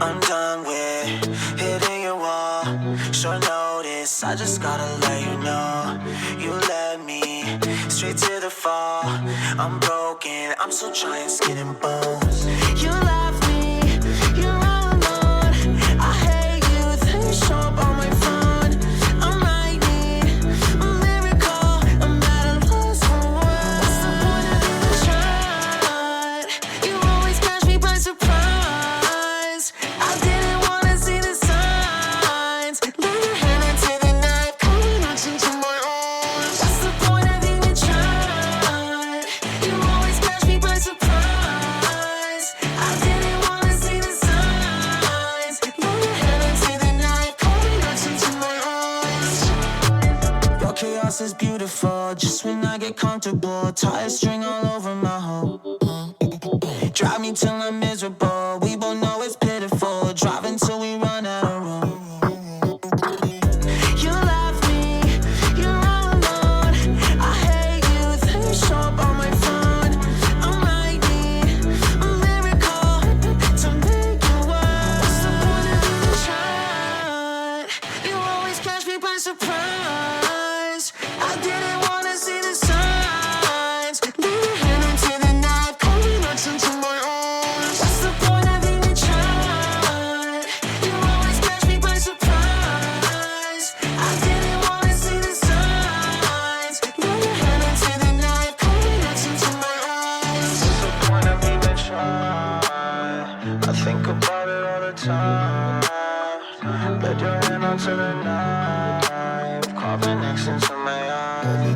I'm done with hitting your wall. Short notice, I just gotta let you know. You led me straight to the fall. I'm broken, I'm still trying skin and bones. You left me, you're all alone. I hate you, then you show up on my phone. I'm writing a miracle, I'm at a loss for words. What's the point of even trying? You always catch me by surprise. I didn't wanna see the signs. Lay your hand into the night, coming out into my arms. What's the point of even trying? You always catch me by surprise. I didn't wanna see the signs. Lay your hand into the night, coming out into my arms. Your chaos is beautiful, just when I get comfortable. Tie a string all over my home. Drive me till I'm miserable. We both know it's pitiful. Drive until we run out of room. You left me, you're all alone. I hate you, then you show up on my phone. I'm writing a miracle to make you worse. What's the point of even trying? You always catch me by surprise. I didn't wanna see the signs. Lay your hand into the night, coming out into my arms. What's the point of even trying? You always catch me by surprise. I didn't wanna see the signs. Lay your hand into the night, coming out into my arms. What's the point of even trying? I think about it all the time. Let your hand onto the knife, carving next into my eye.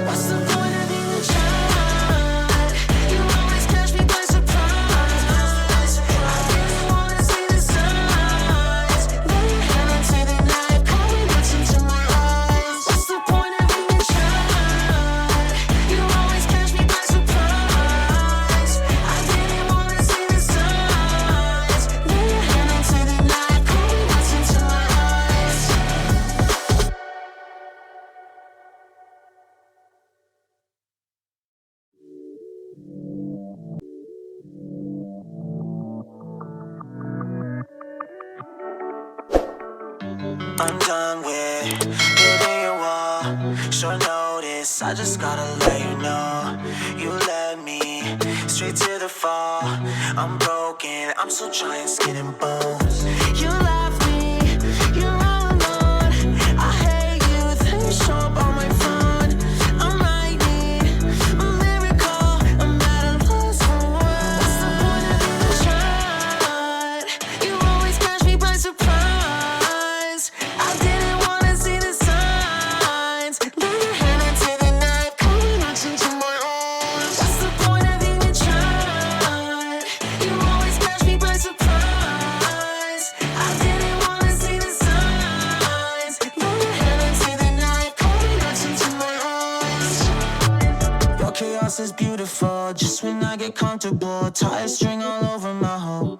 What's the point of even trying? You always catch me by surprise. I didn't wanna see the signs. Lay your hand onto the knife, coming out into my eyes. What's the point of even trying? You always catch me by surprise. I didn't wanna see the signs. Lay your hand onto the knife, coming out into my eyes. I'm done with hitting your wall. Short notice, I just gotta let you know. You led me straight to the fall. I'm broken, I'm still trying skin and bones. You left me, you're all alone. I hate you, then you show up on my phone. I'm writing a miracle, I'm at a loss for words. What's the point of even trying? You always catch me by surprise. I didn't wanna see the signs. Lay your hand into the night, coming out into my arms. What's the point of even trying? You always catch me by surprise. I didn't wanna see the signs. Lay your hand into the night, coming out into my arms. Your chaos is beautiful, just when I get comfortable. Tie a string all over my home.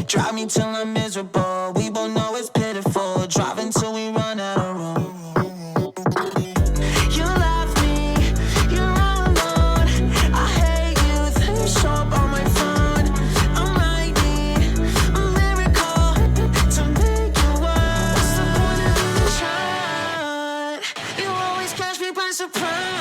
Drive me till I'm miserable. We both know it's pitiful. Drive until we run out of room. You left me, you're all alone. I hate you, then you show up on my phone. I'm writing a miracle to make you worse. What's the point of even trying? You always catch me by surprise.